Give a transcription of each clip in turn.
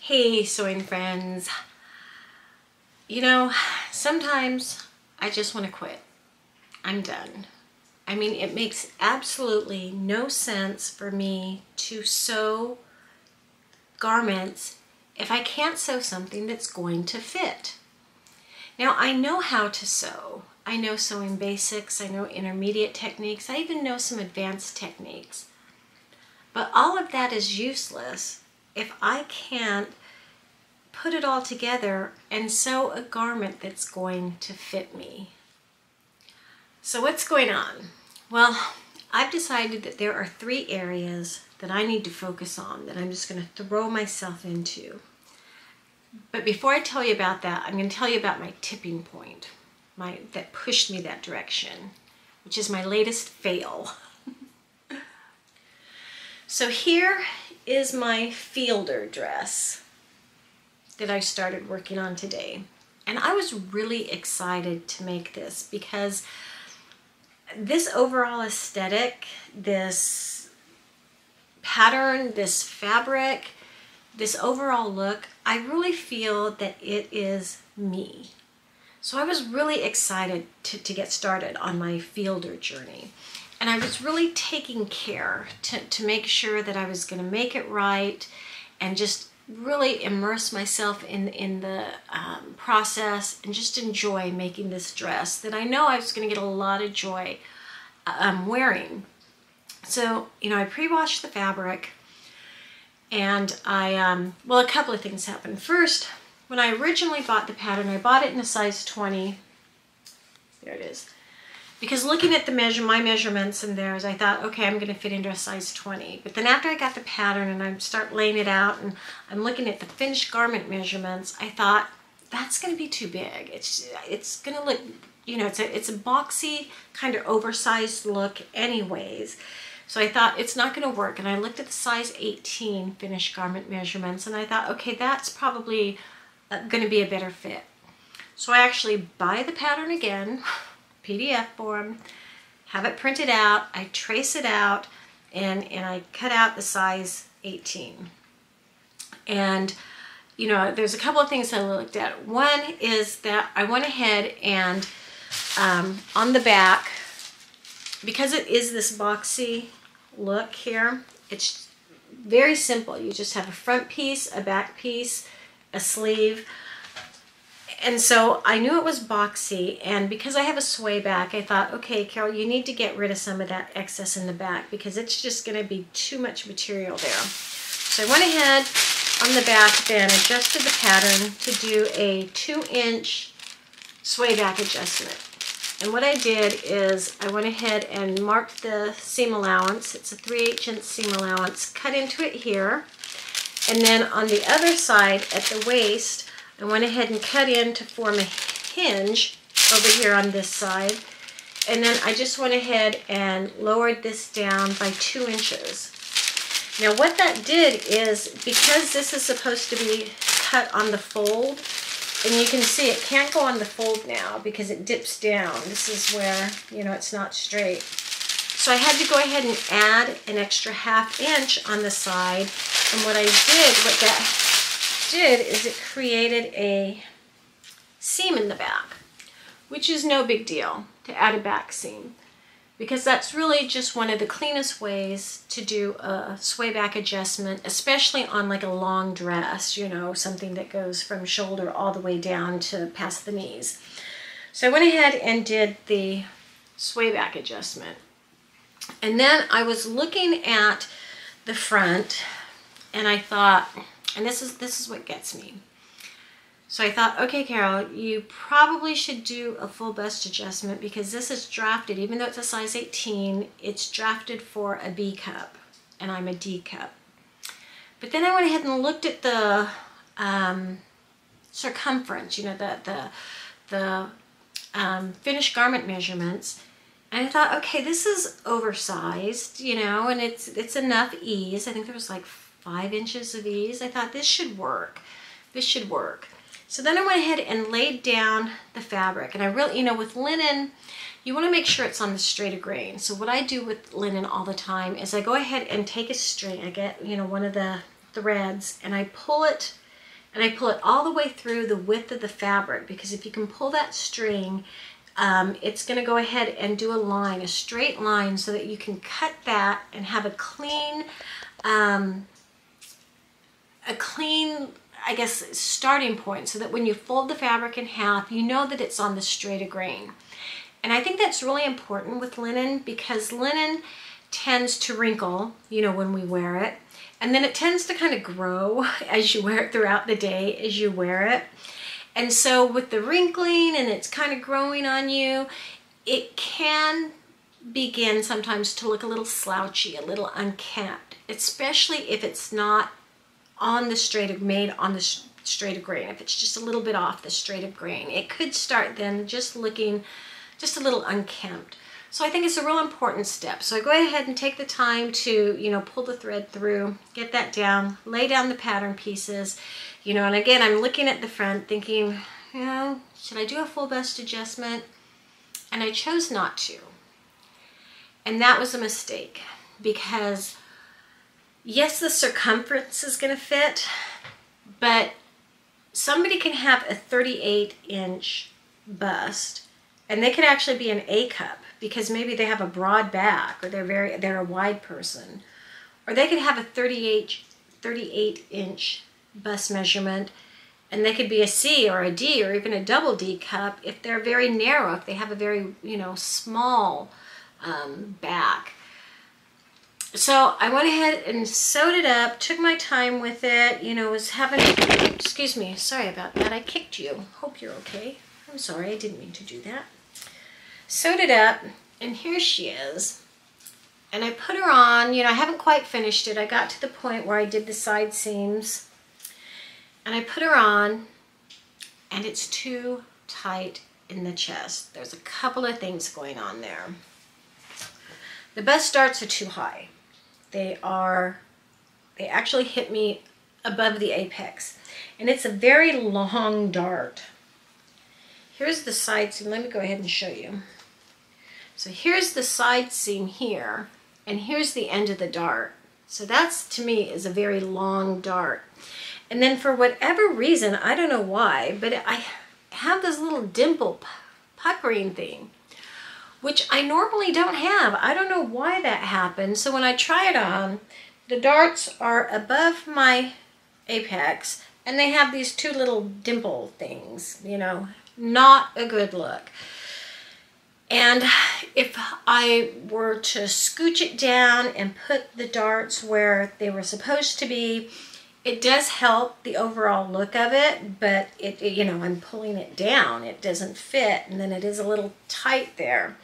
Hey, sewing friends. You know, sometimes I just want to quit. I'm done. I mean, it makes absolutely no sense for me to sew garments if I can't sew something that's going to fit. Now, I know how to sew. I know sewing basics, I know intermediate techniques, I even know some advanced techniques. But all of that is useless if I can't put it all together and sew a garment that's going to fit me. So what's going on? Well, I've decided that there are 3 areas that I need to focus on that I'm just going to throw myself into. But before I tell you about that, I'm going to tell you about my tipping point, that pushed me that direction, which is my latest fail. So here is my fielder dress that I started working on today. And I was really excited to make this because this overall aesthetic, this pattern, this fabric, this overall look, I really feel that it is me. So I was really excited to get started on my fielder journey. And I was really taking care to make sure that I was going to make it right and just really immerse myself in the process and just enjoy making this dress that I know I was going to get a lot of joy wearing. So, you know, I pre-washed the fabric and well, a couple of things happened. First, when I originally bought the pattern, I bought it in a size 20. There it is. Because looking at my measurements and theirs, I thought, okay, I'm going to fit into a size 20. But then after I got the pattern and I start laying it out and I'm looking at the finished garment measurements, I thought, that's going to be too big. It's going to look, you know, it's a boxy, kind of oversized look anyways. So I thought, it's not going to work. And I looked at the size 18 finished garment measurements and I thought, okay, that's probably going to be a better fit. So I actually buy the pattern again, PDF form, have it printed out, I trace it out, and I cut out the size 18. And, you know, there's a couple of things I looked at. One is that I went ahead and on the back, because it is this boxy look here, it's very simple. You just have a front piece, a back piece, a sleeve. And so I knew it was boxy, and because I have a sway back, I thought, okay, Carol, you need to get rid of some of that excess in the back because it's just going to be too much material there. So I went ahead on the back then, adjusted the pattern to do a 2-inch sway back adjustment. And what I did is I went ahead and marked the seam allowance. It's a 3/8 inch seam allowance, cut into it here. And then on the other side at the waist, I went ahead and cut in to form a hinge over here on this side. And then I just went ahead and lowered this down by 2 inches. Now what that did is, because this is supposed to be cut on the fold, and you can see it can't go on the fold now because it dips down. This is where, you know, it's not straight. So I had to go ahead and add an extra 1/2 inch on the side. And what that did is it created a seam in the back, which is no big deal to add a back seam because that's really just one of the cleanest ways to do a sway back adjustment, especially on like a long dress, you know, something that goes from shoulder all the way down to past the knees. So I went ahead and did the sway back adjustment. And then I was looking at the front and I thought, and this is what gets me. So I thought, okay, Carol, you probably should do a full bust adjustment because this is drafted, even though it's a size 18, it's drafted for a B cup, and I'm a D cup. But then I went ahead and looked at the circumference, you know, the finished garment measurements, and I thought, okay, this is oversized, you know, and it's enough ease. I think there was like 5 inches of ease. I thought this should work. This should work. So then I went ahead and laid down the fabric. And I really, you know, with linen, you want to make sure it's on the straight of grain. So what I do with linen all the time is I go ahead and take a string. I get, you know, one of the threads and I pull it and I pull it all the way through the width of the fabric, because if you can pull that string, it's going to go ahead and do a line, a straight line, so that you can cut that and have a clean, I guess, starting point, so that when you fold the fabric in half, you know that it's on the straight of grain. And I think that's really important with linen, because linen tends to wrinkle, you know, when we wear it. And then it tends to kind of grow as you wear it throughout the day as you wear it. And so with the wrinkling and it's kind of growing on you, it can begin sometimes to look a little slouchy, a little unkempt, especially if it's not on the straight of, made on the straight of grain. If it's just a little bit off the straight of grain, it could start then just looking just a little unkempt. So I think it's a real important step. So I go ahead and take the time to, you know, pull the thread through, get that down, lay down the pattern pieces, you know, and again, I'm looking at the front thinking, you know, should I do a full bust adjustment? And I chose not to. And that was a mistake, because yes, the circumference is going to fit, but somebody can have a 38-inch bust, and they could actually be an A cup, because maybe they have a broad back, or they're a wide person, or they could have a 38-inch bust measurement, and they could be a C or a D or even a double D cup if they're very narrow, if they have a very, you know, small back. So I went ahead and sewed it up, took my time with it, you know, was having, excuse me, sorry about that, I kicked you. Hope you're okay. I'm sorry, I didn't mean to do that. Sewed it up, and here she is. And I put her on, you know, I haven't quite finished it. I got to the point where I did the side seams. And I put her on, and it's too tight in the chest. There's a couple of things going on there. The bust darts are too high. They actually hit me above the apex. And it's a very long dart. Here's the side seam. Let me go ahead and show you. So here's the side seam here, and here's the end of the dart. So that's, to me, is a very long dart. And then for whatever reason, I don't know why, but I have this little dimple puckering thing, which I normally don't have. I don't know why that happened. So when I try it on, the darts are above my apex, and they have these two little dimple things, you know, not a good look. And if I were to scooch it down and put the darts where they were supposed to be, it does help the overall look of it, but it, you know, I'm pulling it down. It doesn't fit, and then it is a little tight there.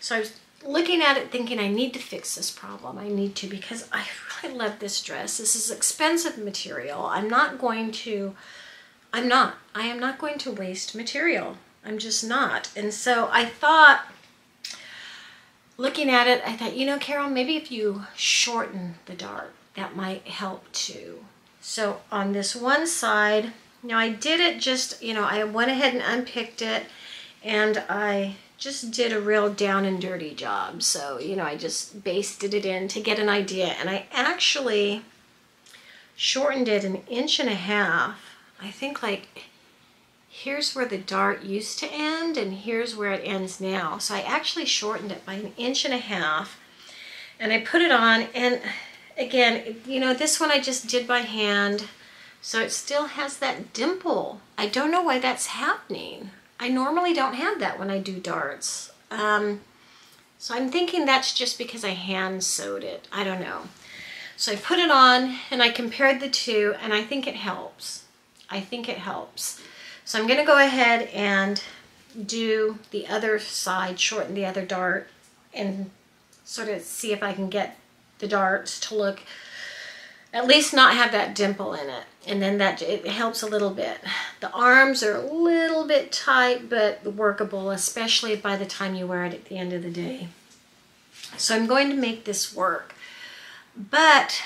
So I was looking at it thinking, I need to fix this problem. I need to, because I really love this dress. This is expensive material. I am not going to waste material. I'm just not. And so I thought, looking at it, I thought, you know, Carol, maybe if you shorten the dart, that might help too. So on this one side, now I did it just, you know, I went ahead and unpicked it, and I just did a real down and dirty job. So, you know, I just basted it in to get an idea, and I actually shortened it 1.5 inches. I think, like, here's where the dart used to end, and here's where it ends now. So I actually shortened it by 1.5 inches, and I put it on, and again, you know, this one I just did by hand, so it still has that dimple. I don't know why that's happening. I normally don't have that when I do darts. So I'm thinking that's just because I hand sewed it. I don't know. So I put it on, and I compared the two, and I think it helps. I think it helps. So I'm going to go ahead and do the other side, shorten the other dart, and sort of see if I can get the darts to look, at least not have that dimple in it. And then that, it helps a little bit. The arms are a little bit tight, but workable, especially by the time you wear it at the end of the day. So I'm going to make this work. But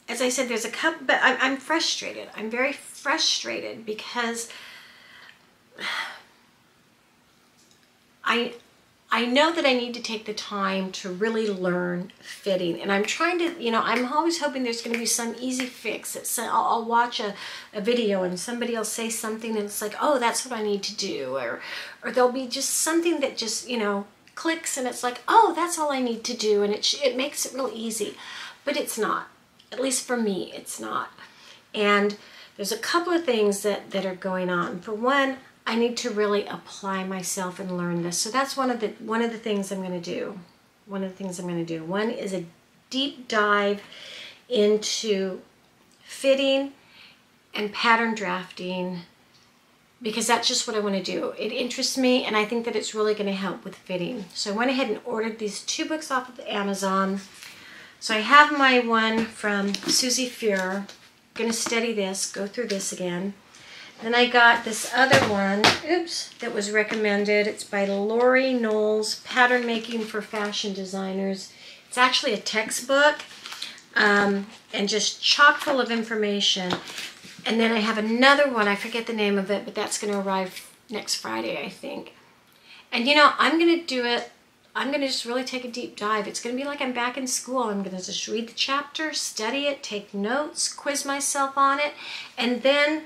as I said, there's a couple, but I'm frustrated. I'm very frustrated because I I know that I need to take the time to really learn fitting. And I'm trying to, you know, I'm always hoping there's going to be some easy fix. I'll watch a video and somebody will say something and it's like, oh, that's what I need to do. Or there'll be just something that just, you know, clicks and it's like, oh, that's all I need to do. And it makes it real easy. But it's not. At least for me, it's not. And there's a couple of things that are going on. For one, I need to really apply myself and learn this. So that's one of the things I'm going to do. One is a deep dive into fitting and pattern drafting, because that's just what I want to do. It interests me, and I think that it's really going to help with fitting. So I went ahead and ordered these 2 books off of Amazon. So I have my one from Susie Fuhr. I'm going to study this, go through this again. Then I got this other one, that was recommended. It's by Lori Knowles, Pattern Making for Fashion Designers. It's actually a textbook and just chock full of information. And then I have another one, I forget the name of it, but that's going to arrive next Friday, I think. And you know, I'm going to do it. I'm going to just really take a deep dive. It's going to be like I'm back in school. I'm going to just read the chapter, study it, take notes, quiz myself on it, and then,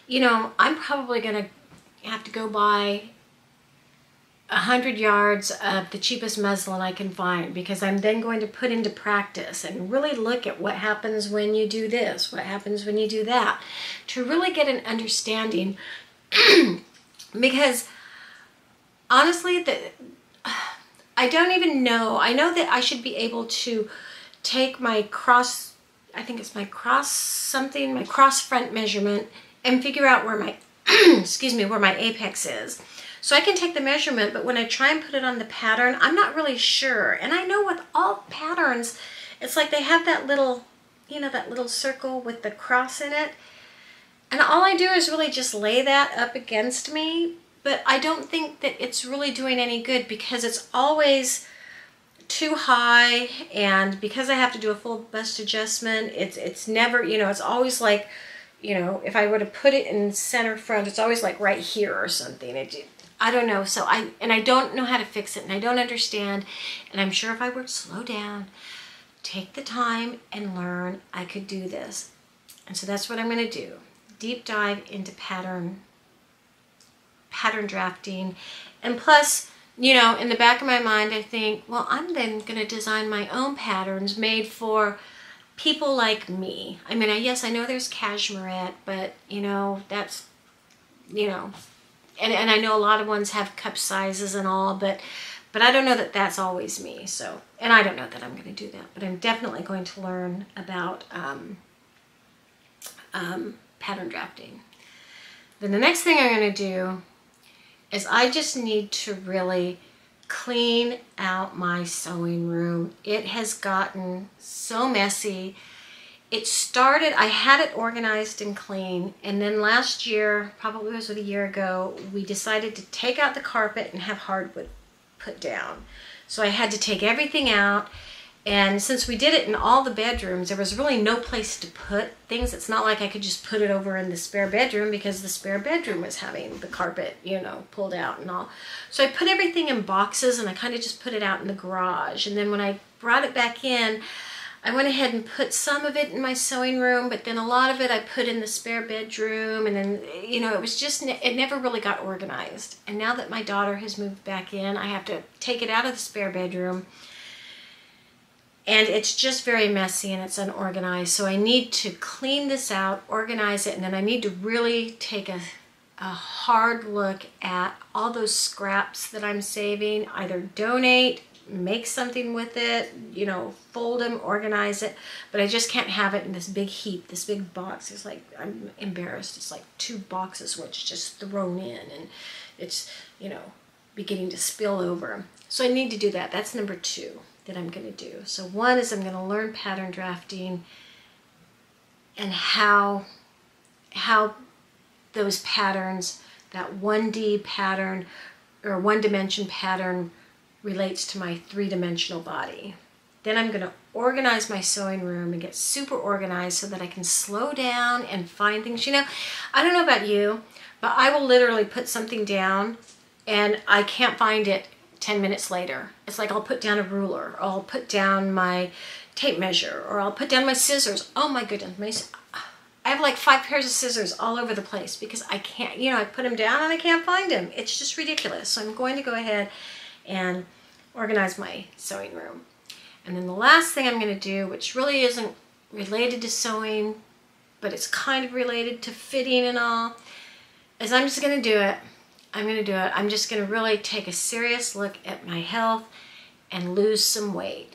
you know, I'm probably going to have to go buy 100 yards of the cheapest muslin I can find, because I'm then going to put into practice and really look at what happens when you do this, what happens when you do that, to really get an understanding. Because honestly, I don't even know. I know that I should be able to take my cross, I think it's my cross front measurement, and figure out where my, excuse me, where my apex is. So I can take the measurement, but when I try and put it on the pattern, I'm not really sure. And I know with all patterns, it's like they have that little, you know, that little circle with the cross in it. And all I do is really just lay that up against me, but I don't think that it's really doing any good, because it's always too high, and because I have to do a full bust adjustment, it's never, you know, it's always like, you know, if I were to put it in center front, it's always like right here or something. I don't know. So I don't know how to fix it, and I don't understand. And I'm sure if I were to slow down, take the time and learn, I could do this. And so that's what I'm going to do. Deep dive into pattern drafting. And plus, you know, in the back of my mind, I think, well, I'm then going to design my own patterns made for people like me. I mean, yes, I know there's cashmerette, but, you know, that's, you know, and I know a lot of ones have cup sizes and all, but I don't know that that's always me. So, and I don't know that I'm going to do that, but I'm definitely going to learn about pattern drafting. Then the next thing I'm going to do is I just need to really clean out my sewing room. It has gotten so messy. It started, I had it organized and clean, and then last year, probably was a year ago, we decided to take out the carpet and have hardwood put down. So I had to take everything out, and since we did it in all the bedrooms, there was really no place to put things. It's not like I could just put it over in the spare bedroom, because the spare bedroom was having the carpet, you know, pulled out and all. So I put everything in boxes, and I kind of just put it out in the garage. And then when I brought it back in, I went ahead and put some of it in my sewing room, but then a lot of it I put in the spare bedroom, and then, you know, it was just, it never really got organized. And now that my daughter has moved back in, I have to take it out of the spare bedroom, and it's just very messy and it's unorganized. So I need to clean this out, organize it, and then I need to really take a hard look at all those scraps that I'm saving, either donate, make something with it, you know, fold them, organize it, but I just can't have it in this big heap, this big box. It's like, I'm embarrassed. It's like 2 boxes where it's just thrown in, and it's, you know, beginning to spill over. So I need to do that. That's number 2 that I'm going to do. So one is I'm going to learn pattern drafting and how those patterns, that 1D pattern or 1-dimension pattern, relates to my 3-dimensional body. Then I'm going to organize my sewing room and get super organized so that I can slow down and find things. You know, I don't know about you, but I will literally put something down and I can't find it 10 minutes later. It's like I'll put down a ruler, or I'll put down my tape measure, or I'll put down my scissors. Oh my goodness, I have like 5 pairs of scissors all over the place because I can't, you know, I put them down and I can't find them. It's just ridiculous. So I'm going to go ahead and organize my sewing room. And then the last thing I'm going to do, which really isn't related to sewing, but it's kind of related to fitting and all, is I'm just going to do it. I'm going to do it. I'm just going to really take a serious look at my health and lose some weight.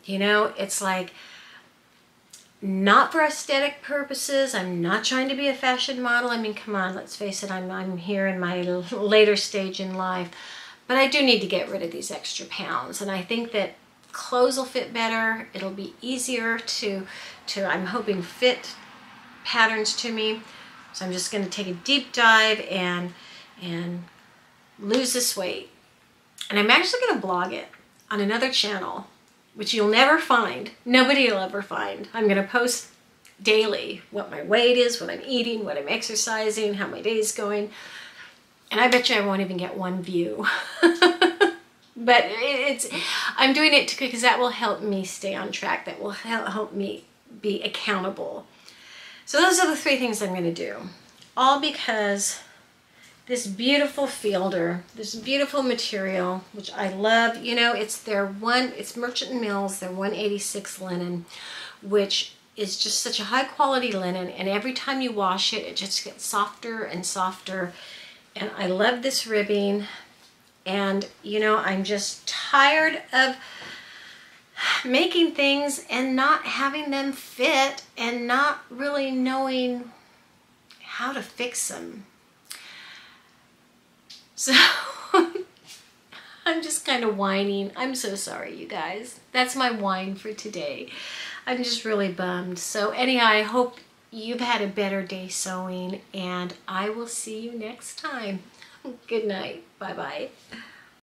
You know, it's like, not for aesthetic purposes. I'm not trying to be a fashion model. I mean, come on, let's face it, I'm here in my later stage in life. But I do need to get rid of these extra pounds. And I think that clothes will fit better. It'll be easier to I'm hoping, fit patterns to me. So I'm just going to take a deep dive and lose this weight. And I'm actually going to blog it on another channel, which you'll never find. Nobody will ever find. I'm going to post daily what my weight is, what I'm eating, what I'm exercising, how my day's going. And I bet you I won't even get 1 view. But I'm doing it because that will help me stay on track. That will help me be accountable. So those are the 3 things I'm going to do. All because this beautiful fielder, this beautiful material, which I love, you know, it's Merchant Mills, their 186 linen, which is just such a high quality linen, and every time you wash it, it just gets softer and softer. And I love this ribbing, and you know, I'm just tired of making things and not having them fit and not really knowing how to fix them. So I'm just kind of whining. I'm so sorry, you guys. That's my whine for today. I'm just really bummed. So anyhow, I hope you've had a better day sewing, and I will see you next time. Good night. Bye-bye.